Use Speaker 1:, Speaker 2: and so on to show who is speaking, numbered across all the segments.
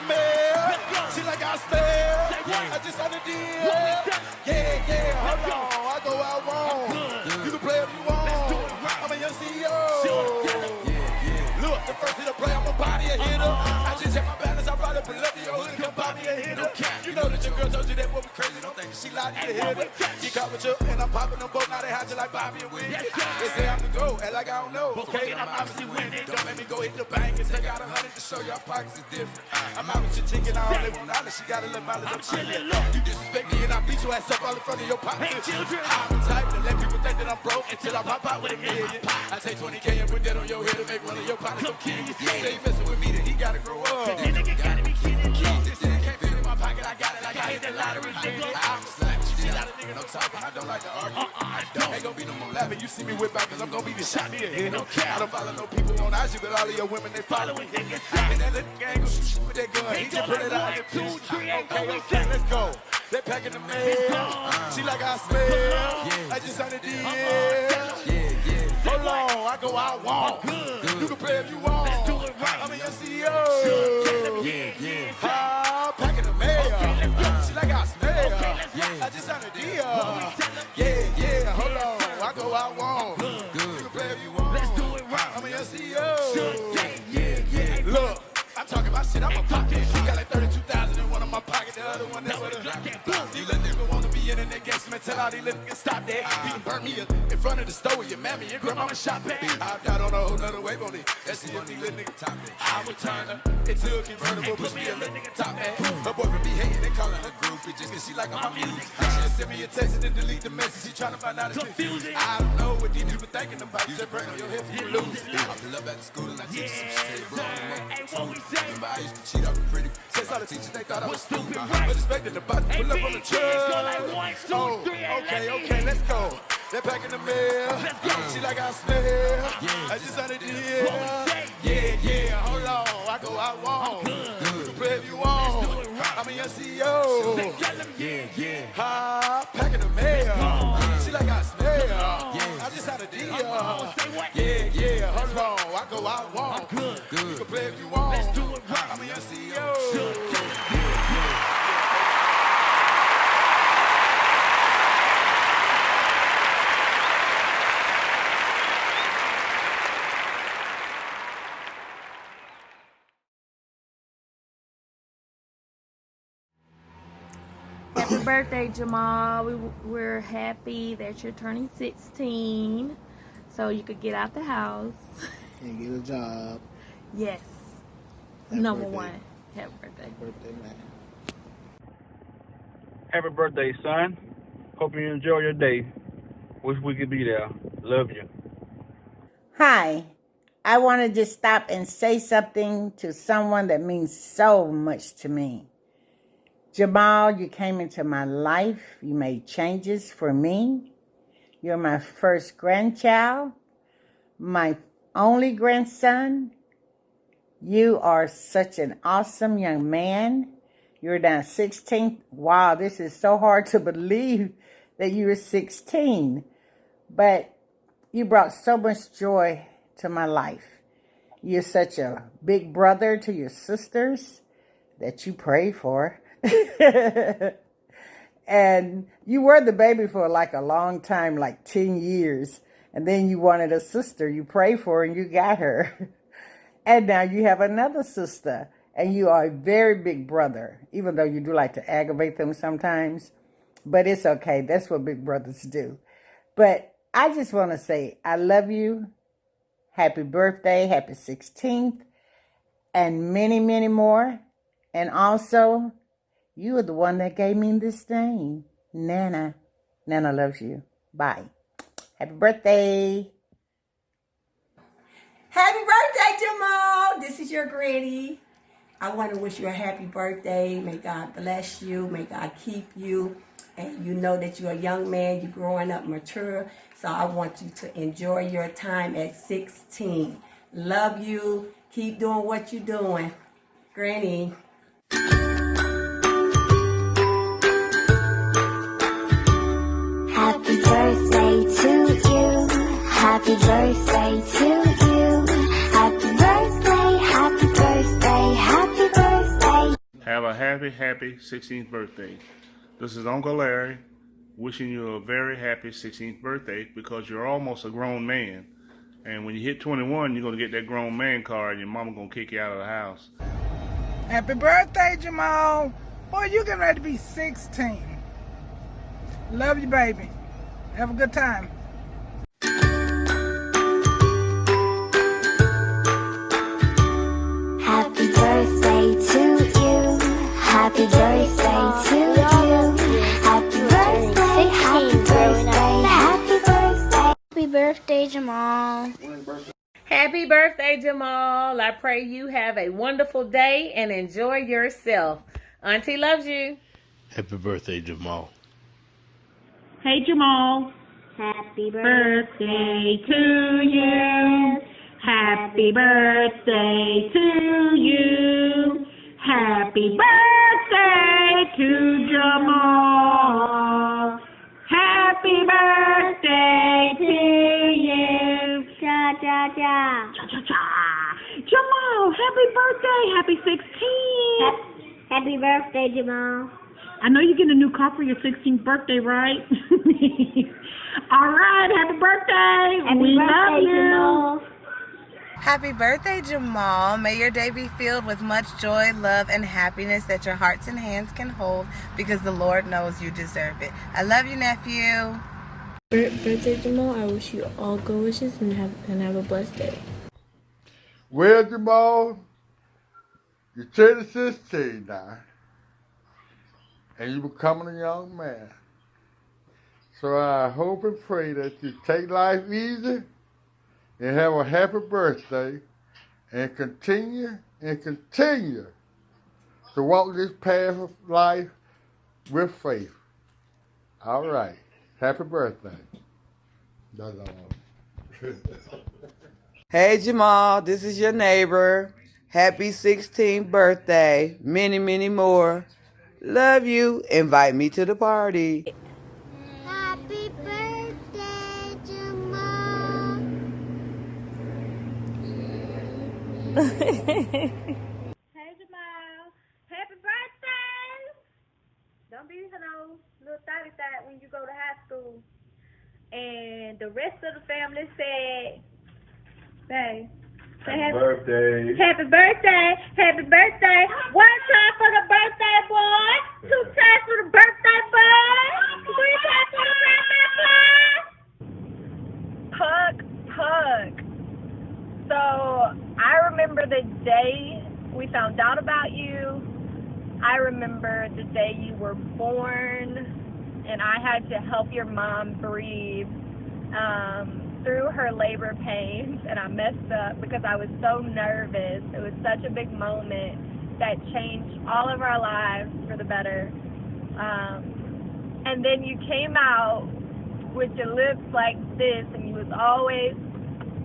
Speaker 1: the mail. She like I smell. I just on the deal. Yeah, hold on. I go out wrong. You can play if you want. I'm a young CEO. Look, the first hit to play, I'm a body a hitter. I just check my balance, I ride up and love your hood and come buy me a hitter. You know that your girl told you that what we crazy, don't think she lied to hit it. She caught with you and I'm popping them both, now they hide you like Bobby and Willie. They say I'm the GOAT, act like I don't know. Okay, I'm obviously winning. Don't let me go hit the bank and take out 100 to show y'all pockets is different. I'm out with your chicken, I don't live with knowledge, she got a little mileage, I'm chillin'. You disrespect me and I beat your ass up all in front of your pockets. I'm the type to let people think that I'm broke until I pop out with a million. I take 20K and put that on your head to make one of your pockets go kill you. Say messing with me, then he gotta grow up. That nigga gotta be kidding. This shit can't fit in my pocket, I got it like I hit the lottery. I'm a slap, she got a nigga, no talking, I don't like to argue. I don't, ain't gonna be no more laughing, you see me whip out, cause I'm gonna be the shot me ahead. I don't follow no people on IG, but all of your women, they following. And that little gang go shoot with that gun, he just put it out in 2, 3, okay, let's go. They packing the mail, she like I smell, I just on the deal. Hold on, I go out walk. You can play if you want. I'm your CEO. Packing the mail. She like I smell. I just on the deal. Hold on, I go out walk. You can play if you want. I'm your CEO. Look, I'm talking about shit, I'm a pocket. You got like 32,000 in one of my pockets, the other one that's what it like. These little niggas wanna be in that gangsta man, tell all these little niggas stop that. You can burn me in front of the store with your mammy, your grandmama shop it. I've got on a whole nother wave on it. That's the only little nigga top it. I would turn her into a convertible, push me a little nigga top that. Her boyfriend be hating, they calling her groupie just cause she like on my music. She'll send me a text and then delete the message. She tryna find out it's confusing. I don't know what these people thinking about. You just burn on your head for you lose. I pull up at the school and I teach you some shit. Remember I used to cheat off a pretty. Since all the teachers they thought I was stupid. But expecting the boss to pull up on the truck. Oh, okay, let's go. They're packing the mail. She like I smell. I just on the deal. Hold on, I go out walk. You can play if you want. I'm your CEO. Packing the mail. She like I smell. I just had a deal. Hold on, I go out walk. You can play if you want. I'm your CEO.
Speaker 2: Happy birthday, Jamal. We're happy that you're turning 16, so you could get out the house
Speaker 3: and get a job.
Speaker 2: Yes.
Speaker 3: Happy
Speaker 2: Number
Speaker 3: birthday.
Speaker 2: one. Happy birthday.
Speaker 3: Man.
Speaker 4: Happy birthday, son. Hope you enjoy your day. Wish we could be there. Love you.
Speaker 5: Hi. I want to just stop and say something to someone that means so much to me. Jamal, you came into my life. You made changes for me. You're my first grandchild, my only grandson. You are such an awesome young man. You're now 16. Wow, this is so hard to believe that you were 16. But you brought so much joy to my life. You're such a big brother to your sisters that you pray for. And you were the baby for like a long time, like 10 years. And then you wanted a sister you prayed for and you got her. And now you have another sister and you are a very big brother, even though you do like to aggravate them sometimes. But it's okay. That's what big brothers do. But I just want to say I love you. Happy birthday. Happy 16th. And many, many more. And also, you are the one that gave me this name, Nana. Nana loves you. Bye. Happy birthday.
Speaker 6: Happy birthday, Jamal. This is your granny. I want to wish you a happy birthday. May God bless you. May God keep you. And you know that you're a young man. You're growing up mature. So I want you to enjoy your time at 16. Love you. Keep doing what you're doing. Granny.
Speaker 7: Happy birthday to you. Happy birthday to you. Happy birthday, happy birthday, happy birthday.
Speaker 8: Have a happy, happy 16th birthday. This is Uncle Larry wishing you a very happy 16th birthday because you're almost a grown man. And when you hit 21, you're going to get that grown man card and your mama going to kick you out of the house.
Speaker 9: Happy birthday, Jamal. Boy, you getting ready to be 16. Love you, baby. Have a good time.
Speaker 7: Happy birthday to you. Happy birthday to you. Happy birthday, happy birthday, happy birthday.
Speaker 10: Happy birthday, Jamal.
Speaker 2: Happy birthday, Jamal. I pray you have a wonderful day and enjoy yourself. Auntie loves you.
Speaker 11: Happy birthday, Jamal.
Speaker 12: Hey, Jamal.
Speaker 10: Happy
Speaker 12: Birthday to you. Happy birthday to you. Happy birthday to Jamal. Happy birthday to you.
Speaker 10: Cha cha cha.
Speaker 12: Cha cha cha. Jamal, happy birthday. Happy 16.
Speaker 10: Happy birthday, Jamal.
Speaker 12: I know you're getting a new car for your 16th birthday, right? All right, happy birthday. We love you.
Speaker 10: Jamal.
Speaker 13: Happy birthday, Jamal. May your day be filled with much joy, love, and happiness that your hearts and hands can hold because the Lord knows you deserve it. I love you, nephew.
Speaker 14: Birthday, Jamal. I wish you all good wishes and have a blessed day.
Speaker 15: Well, Jamal, you're turning 16 now, and you're becoming a young man. So I hope and pray that you take life easy and have a happy birthday and continue to walk this path of life with faith. All right. Happy birthday. That's all.
Speaker 16: Hey, Jamal, this is your neighbor. Happy 16th birthday. Many, many more. Love you. Invite me to the party.
Speaker 10: Happy birthday, Jamal.
Speaker 6: Hey, Jamal. Happy birthday. Don't be, little thotty thot when you go to high school. And the rest of the family said, say happy birthday. Happy birthday. Happy birthday. One time for the birthday boy. Two times for the birthday boy. Three times for the birthday boy. Hug. So I remember the day we found out about you. I remember the day you were born, and I had to help your mom breathe through her labor pains, and I messed up because I was so nervous. It was such a big moment that changed all of our lives for the better. And then you came out with your lips like this, and you was always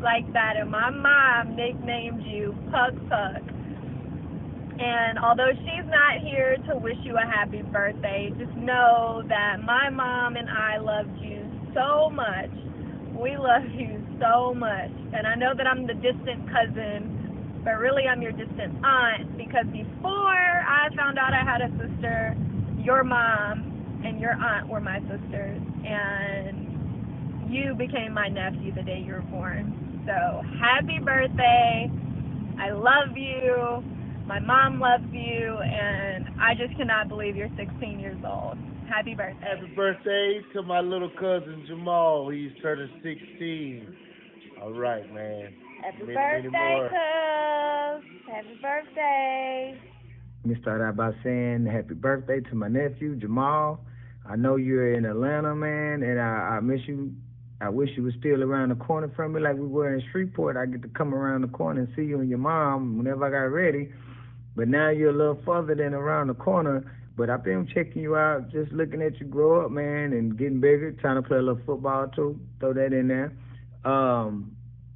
Speaker 6: like that, and my mom nicknamed you Pug Pug. And although she's not here to wish you a happy birthday, just know that my mom and I loved you so much. We love you so much. And I know that I'm the distant cousin, but really I'm your distant aunt, because before I found out I had a sister, your mom and your aunt were my sisters. And you became my nephew the day you were born. So happy birthday. I love you. My mom loves you, and I just cannot believe you're 16 years old. Happy birthday.
Speaker 17: Happy birthday to my little cousin Jamal. He's turning 16. All right, man.
Speaker 6: Happy birthday, cuz. Happy birthday.
Speaker 18: Let me start out by saying happy birthday to my nephew, Jamal. I know you're in Atlanta, man, and I miss you. I wish you were still around the corner from me like we were in Shreveport. I get to come around the corner and see you and your mom whenever I got ready. But now you're a little further than around the corner. But I've been checking you out, just looking at you grow up, man, and getting bigger, trying to play a little football too. Throw that in there.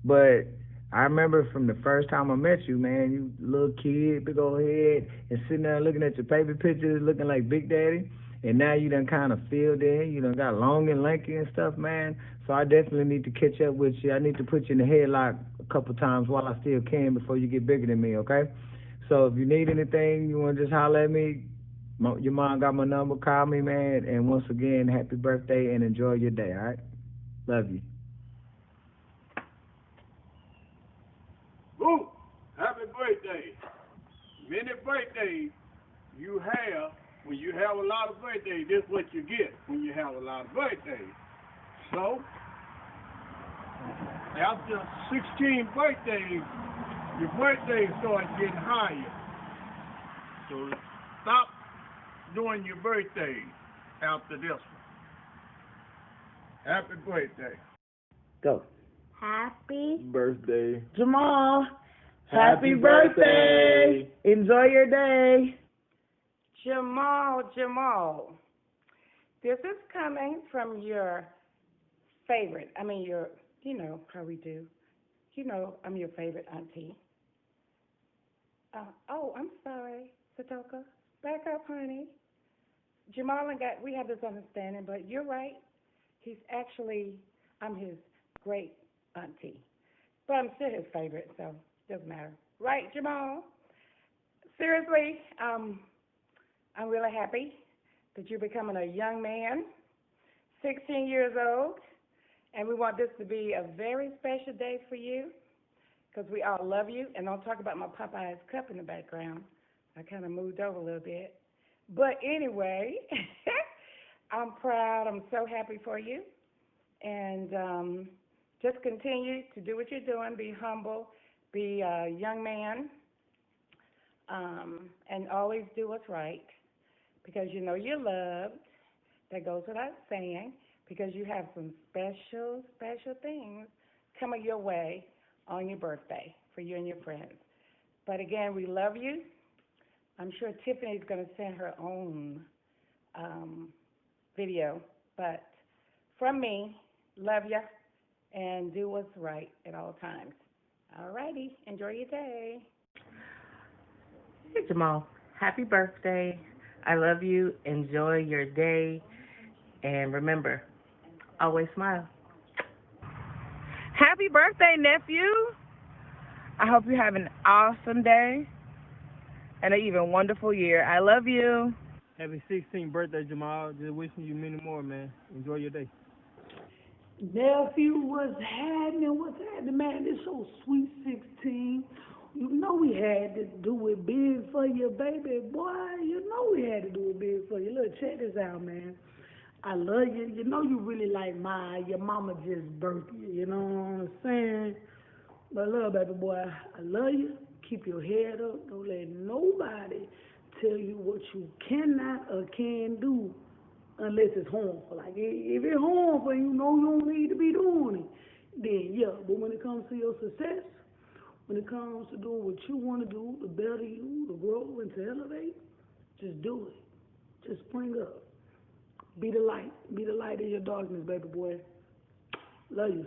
Speaker 18: But I remember from the first time I met you, man, you little kid, big old head, and sitting there looking at your baby pictures, looking like Big Daddy. And now you done kind of filled in. You done got long and lanky and stuff, man. So I definitely need to catch up with you. I need to put you in the headlock a couple times while I still can before you get bigger than me, okay? So if you need anything, you want to just holler at me, your mom got my number, call me, man. And once again, happy birthday and enjoy your day, all right? Love you.
Speaker 19: Woo! Happy birthday. Many birthdays you have, when you have a lot of birthdays, this is what you get when you have a lot of birthdays. So, after 16 birthdays, your birthdays start getting higher. So stop doing your birthday after this one. Happy birthday.
Speaker 18: Go.
Speaker 10: Happy
Speaker 18: Birthday.
Speaker 9: Jamal,
Speaker 18: Happy birthday.
Speaker 9: Enjoy your day.
Speaker 5: Jamal, this is coming from your favorite. You know how we do. You know I'm your favorite auntie. I'm sorry, Satoka. Back up, honey. Jamal and we have this understanding, but you're right. I'm his great auntie. But I'm still his favorite, so it doesn't matter. Right, Jamal? Seriously, I'm really happy that you're becoming a young man, 16 years old, and we want this to be a very special day for you because we all love you. And don't talk about my Popeye's cup in the background. I kind of moved over a little bit. But anyway, I'm proud. I'm so happy for you. And just continue to do what you're doing. Be humble. Be a young man. And always do what's right because you know you're loved. That goes without saying because you have some special, special things coming your way on your birthday for you and your friends. But again, we love you. I'm sure Tiffany's going to send her own video. But from me, love you and do what's right at all times. All righty. Enjoy your day.
Speaker 20: Hey, Jamal. Happy birthday. I love you. Enjoy your day. And remember, always smile.
Speaker 9: Happy birthday, nephew. I hope you have an awesome day and an even wonderful year. I love you.
Speaker 21: Happy 16th birthday, Jamal. Just wishing you many more, man. Enjoy your day.
Speaker 22: Nephew, what's happening, man? This so sweet 16. You know we had to do it big for you, baby boy. You know we had to do it big for you. Look, check this out, man. I love you. You know you really like your mama just birthed you. You know what I'm saying? But look, baby boy, I love you. Keep your head up. Don't let nobody tell you what you cannot or can do unless it's harmful. Like, if it's harmful, you know you don't need to be doing it. Then, yeah. But when it comes to your success, when it comes to doing what you want to do, to better you, to grow and to elevate, just do it. Just spring up. Be the light. Be the light in your darkness, baby boy. Love you.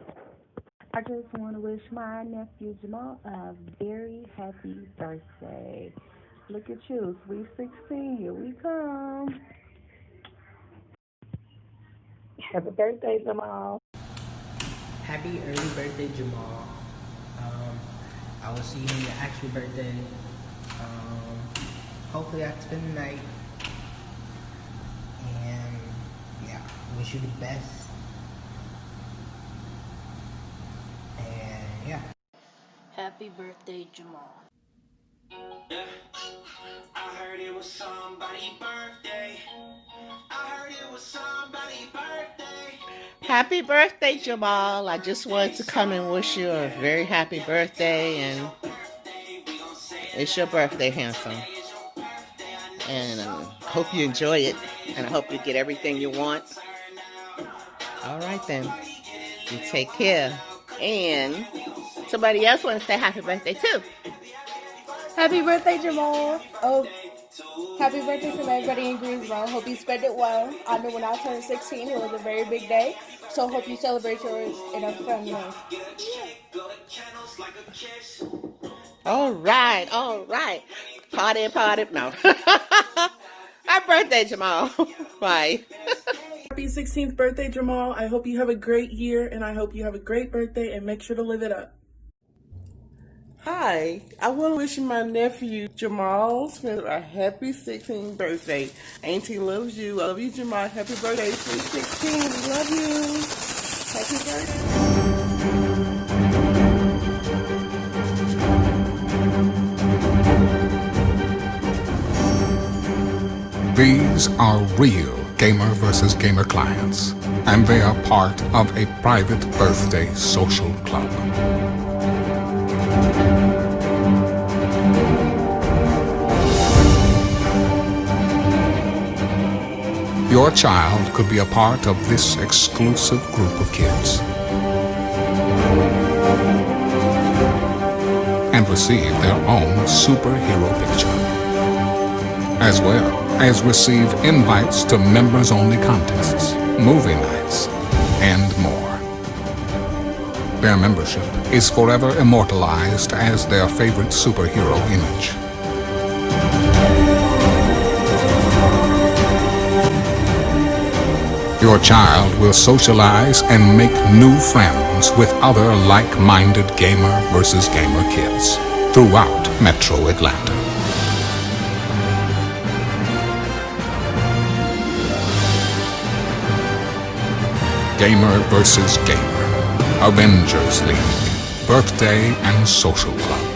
Speaker 20: I just want to wish my nephew Jamal a very happy birthday. Look at you, sweet 16, here we come.
Speaker 5: Happy birthday, Jamal.
Speaker 23: Happy early birthday, Jamal. I will see you on your actual birthday. Hopefully I can spend the night. And yeah, wish you the best. And yeah.
Speaker 24: Happy birthday, Jamal.
Speaker 25: I heard it was somebody's birthday. I heard it was somebody's birthday.
Speaker 26: Happy birthday, Jamal. I just wanted to come and wish you a very happy birthday, and it's your birthday, handsome. And hope you enjoy it, and I hope you get everything you want. All right, then. You take care. And somebody else wants to say happy birthday, too.
Speaker 14: Happy birthday, Jamal. Oh, happy birthday to everybody in Greensboro. Hope you spend it well. I know when I turned 16, it was a very big day. So hope you celebrate yours in a fun way.
Speaker 26: All right. Party. No. Happy birthday, Jamal. Bye.
Speaker 27: Happy 16th birthday, Jamal. I hope you have a great year, and I hope you have a great birthday, and make sure to live it up.
Speaker 1: Hi, I want to wish my nephew Jamal Smith a happy 16th birthday. Auntie loves you. I love you, Jamal. Happy birthday, sweet 16. We love you. Happy birthday.
Speaker 2: These are real gamer versus gamer clients, and they are part of a private birthday social club. Your child could be a part of this exclusive group of kids and receive their own superhero picture, as well as receive invites to members-only contests, movie nights, and more. Their membership is forever immortalized as their favorite superhero image. Your child will socialize and make new friends with other like-minded gamer versus gamer kids throughout Metro Atlanta. Gamer versus Gamer, Avengers League, Birthday and Social Club.